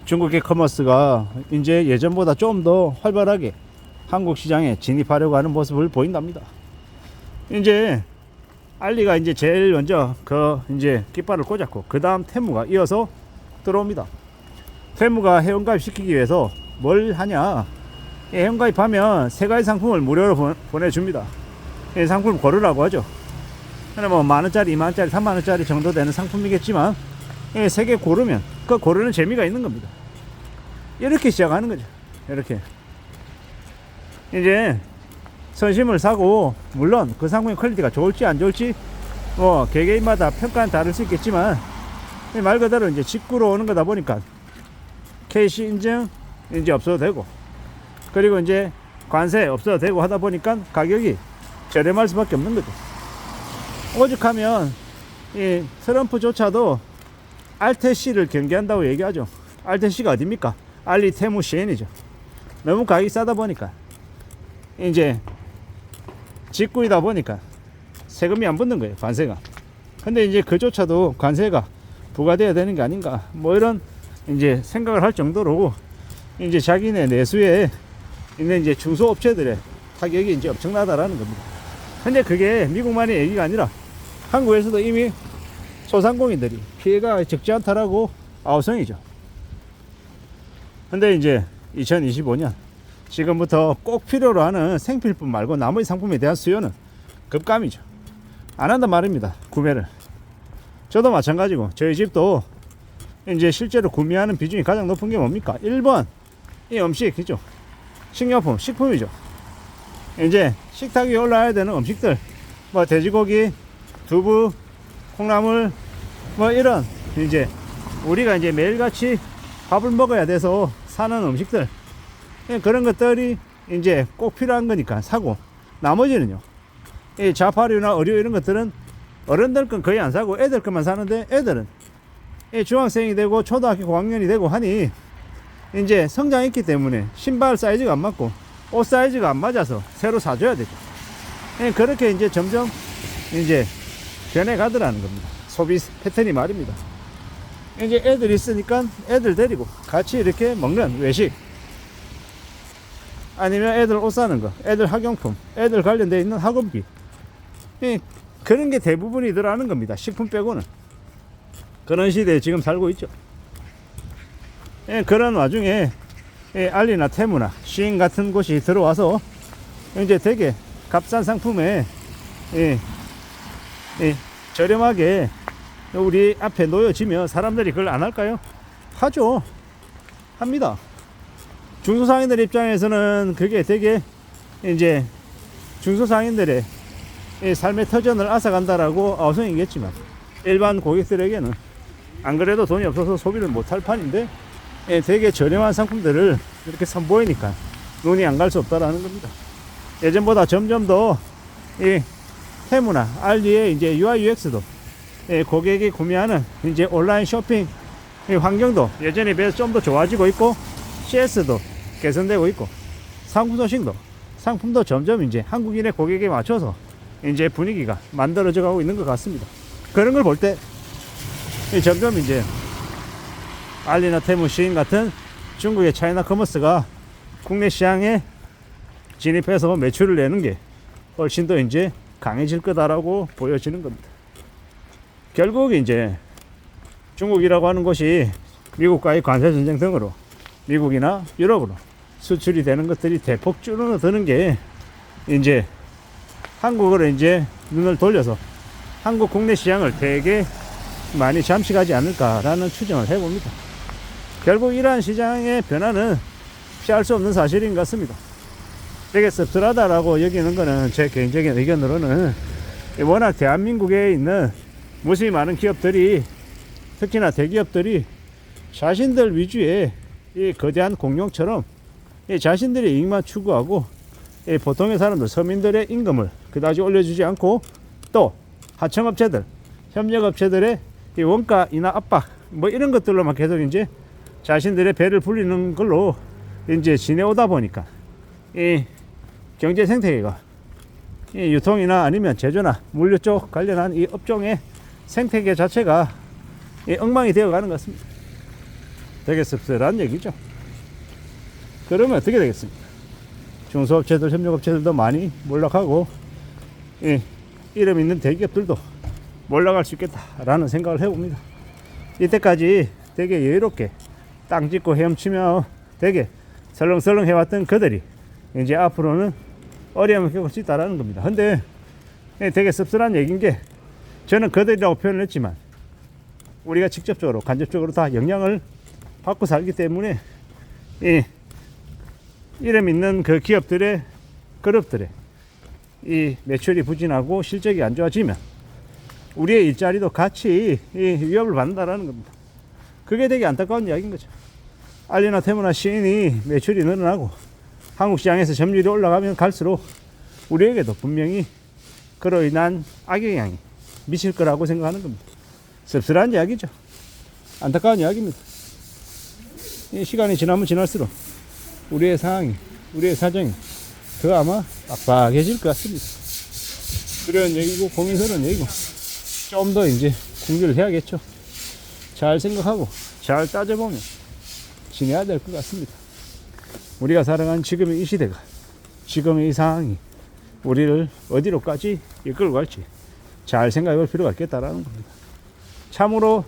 중국의 커머스가 이제 예전보다 좀 더 활발하게 한국 시장에 진입하려고 하는 모습을 보인답니다. 이제 알리가 이제 제일 먼저 이제 깃발을 꽂았고, 그 다음 테무가 이어서 들어옵니다. 테무가 회원가입 시키기 위해서 뭘 하냐? 회원가입하면 3가지 상품을 무료로 보내줍니다. 이 상품을 고르라고 하죠. 뭐 만원짜리, 2만원짜리, 3만원짜리 정도 되는 상품이겠지만 3개 고르면 그 고르는 재미가 있는 겁니다. 이렇게 시작하는 거죠. 이렇게 이제 선심을 사고, 물론 그 상품의 퀄리티가 좋을지 안 좋을지 뭐 개개인마다 평가는 다를 수 있겠지만, 말 그대로 이제 직구로 오는 거다 보니까 KC 인증 이제 없어도 되고, 그리고 이제 관세 없어도 되고 하다 보니까 가격이 저렴할 수밖에 없는 거죠. 오죽하면 이 트럼프조차도 알테C를 경계한다고 얘기하죠. 알테C가 어딥니까? 알리, 테무, 시엔이죠. 너무 가격이 싸다 보니까 이제 직구이다 보니까 세금이 안 붙는 거예요, 관세가. 근데 이제 그조차도 관세가 부과돼야 되는 게 아닌가, 뭐 이런 이제 생각을 할 정도로 이제 자기네 내수에 있는 이제 중소업체들의 타격이 이제 엄청나다라는 겁니다. 근데 그게 미국만의 얘기가 아니라 한국에서도 이미 소상공인들이 피해가 적지 않다라고 아우성이죠. 근데 이제 2025년 지금부터 꼭 필요로 하는 생필품 말고 나머지 상품에 대한 수요는 급감이죠. 안 한단 말입니다, 구매를. 저도 마찬가지고, 저희 집도 이제 실제로 구매하는 비중이 가장 높은 게 뭡니까? 1번 이 음식이죠. 식료품, 식품이죠. 이제 식탁 위에 올라야 되는 음식들, 뭐 돼지고기, 두부, 콩나물, 뭐 이런 이제 우리가 이제 매일같이 밥을 먹어야 돼서 사는 음식들, 그런 것들이 이제 꼭 필요한 거니까 사고, 나머지는요, 이 자파류나 의류 이런 것들은 어른들 건 거의 안 사고 애들 것만 사는데, 애들은 중학생이 되고 초등학교 고학년이 되고 하니 이제 성장했기 때문에 신발 사이즈가 안 맞고 옷 사이즈가 안 맞아서 새로 사줘야 되죠. 그렇게 이제 점점 이제 변해가더라는 겁니다, 소비 패턴이 말입니다. 이제 애들 있으니까 애들 데리고 같이 이렇게 먹는 외식, 아니면 애들 옷 사는 거, 애들 학용품, 애들 관련되어 있는 학원비, 그런 게 대부분이더라는 겁니다, 식품 빼고는. 그런 시대에 지금 살고 있죠. 그런 와중에 알리나 테무나 시인 같은 곳이 들어와서 이제 되게 값싼 상품에 저렴하게 우리 앞에 놓여지면 사람들이 그걸 안 할까요? 하죠. 합니다. 중소상인들 입장에서는 그게 되게 이제 중소상인들의 삶의 터전을 앗아간다라고 아우성이겠지만, 일반 고객들에게는 안 그래도 돈이 없어서 소비를 못할 판인데 되게 저렴한 상품들을 이렇게 선보이니까 눈이 안 갈 수 없다라는 겁니다. 예전보다 점점 더 이 테무나 알리의 이제 UI UX도 고객이 구매하는 이제 온라인 쇼핑 환경도 예전에 비해서 좀 더 좋아지고 있고, CS도 개선되고 있고, 상품 소식도, 상품도 점점 이제 한국인의 고객에 맞춰서 이제 분위기가 만들어져 가고 있는 것 같습니다. 그런 걸 볼 때 점점 이제 알리나 테무, 시인 같은 중국의 차이나 커머스가 국내 시장에 진입해서 매출을 내는 게 훨씬 더 이제 강해질 거다라고 보여지는 겁니다. 결국 이제 중국이라고 하는 곳이 미국과의 관세 전쟁 등으로 미국이나 유럽으로 수출이 되는 것들이 대폭 줄어드는 게 이제 한국을 이제 눈을 돌려서 한국 국내 시장을 되게 많이 잠식하지 않을까라는 추정을 해봅니다. 결국 이러한 시장의 변화는 피할 수 없는 사실인 것 같습니다. 되게 씁쓸하다라고 여기는 거는 제 개인적인 의견으로는 워낙 대한민국에 있는 무수히 많은 기업들이, 특히나 대기업들이 자신들 위주의 이 거대한 공룡처럼 자신들의 이익만 추구하고 보통의 사람들, 서민들의 임금을 그다지 올려주지 않고, 또 하청업체들, 협력업체들의 이 원가 인하 압박 뭐 이런 것들로만 계속 이제 자신들의 배를 불리는 걸로 이제 지내오다 보니까 이 경제 생태계가 이 유통이나 아니면 제조나 물류 쪽 관련한 이 업종의 생태계 자체가 이 엉망이 되어 가는 것 같습니다. 되게 씁쓸한 얘기죠. 그러면 어떻게 되겠습니까? 중소업체들, 협력업체들도 많이 몰락하고, 예, 이름 있는 대기업들도 몰락할 수 있겠다라는 생각을 해봅니다. 이때까지 되게 여유롭게 땅 짓고 헤엄치며 되게 설렁설렁 해왔던 그들이 이제 앞으로는 어려움을 겪을 수 있다는 겁니다. 근데 되게 씁쓸한 얘기인 게, 저는 그들이라고 표현을 했지만 우리가 직접적으로 간접적으로 다 영향을 받고 살기 때문에 이 이름 있는 그 기업들의, 그룹들의 이 매출이 부진하고 실적이 안 좋아지면 우리의 일자리도 같이 이 위협을 받는다라는 겁니다. 그게 되게 안타까운 이야기인 거죠. 알리나 테무나 시인이 매출이 늘어나고 한국 시장에서 점유율이 올라가면 갈수록 우리에게도 분명히 그로 인한 악영향이 미칠 거라고 생각하는 겁니다. 씁쓸한 이야기죠. 안타까운 이야기입니다. 이 시간이 지나면 지날수록 우리의 상황이, 우리의 사정이 더 아마 빡빡해질 것 같습니다. 그런 얘기고 고민스러운 얘기고, 좀 더 이제 궁리를 해야겠죠. 잘 생각하고 잘 따져보면 지내야 될 것 같습니다. 우리가 살아가는 지금의 이 시대가, 지금의 이 상황이 우리를 어디로까지 이끌고 갈지 잘 생각해 볼 필요가 있겠다라는 겁니다. 참으로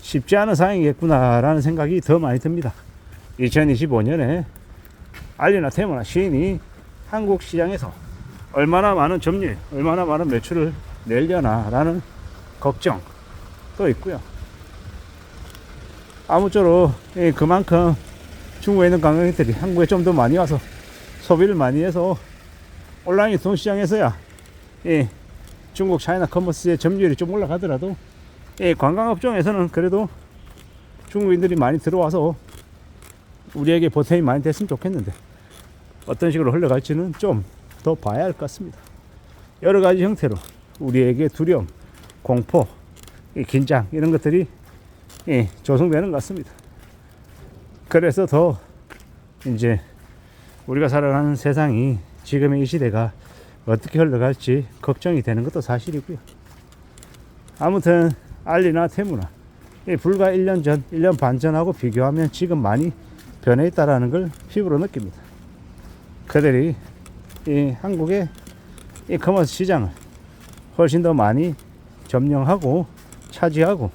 쉽지 않은 상황이겠구나라는 생각이 더 많이 듭니다. 2025년에 알리나 테무나 시인이 한국 시장에서 얼마나 많은 점유율, 얼마나 많은 매출을 내려나라는 걱정도 있고요. 아무쪼록 그만큼 중국에 있는 관광객들이 한국에 좀 더 많이 와서 소비를 많이 해서 온라인 유통시장에서야 중국 차이나 커머스의 점유율이 좀 올라가더라도 관광업종에서는 그래도 중국인들이 많이 들어와서 우리에게 보탬이 많이 됐으면 좋겠는데, 어떤 식으로 흘러갈지는 좀 더 봐야 할 것 같습니다. 여러 가지 형태로 우리에게 두려움, 공포, 긴장 이런 것들이 조성되는 것 같습니다. 그래서 더 이제 우리가 살아가는 세상이, 지금의 이 시대가 어떻게 흘러갈지 걱정이 되는 것도 사실이고요. 아무튼 알리나 테무나 불과 1년 전, 1년 반 전하고 비교하면 지금 많이 변해 있다라는 걸 피부로 느낍니다. 그들이 이 한국의 이 커머스 시장을 훨씬 더 많이 점령하고 차지하고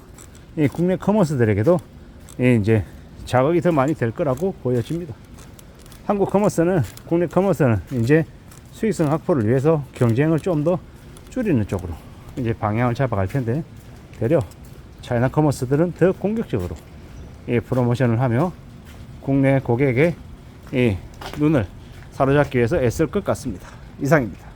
이 국내 커머스들에게도 이제 자극이 더 많이 될 거라고 보여집니다. 한국 커머스는, 국내 커머스는 이제 수익성 확보를 위해서 경쟁을 좀 더 줄이는 쪽으로 이제 방향을 잡아갈 텐데, 되려 차이나 커머스들은 더 공격적으로 이 프로모션을 하며 국내 고객의 이 눈을 사로잡기 위해서 애쓸 것 같습니다. 이상입니다.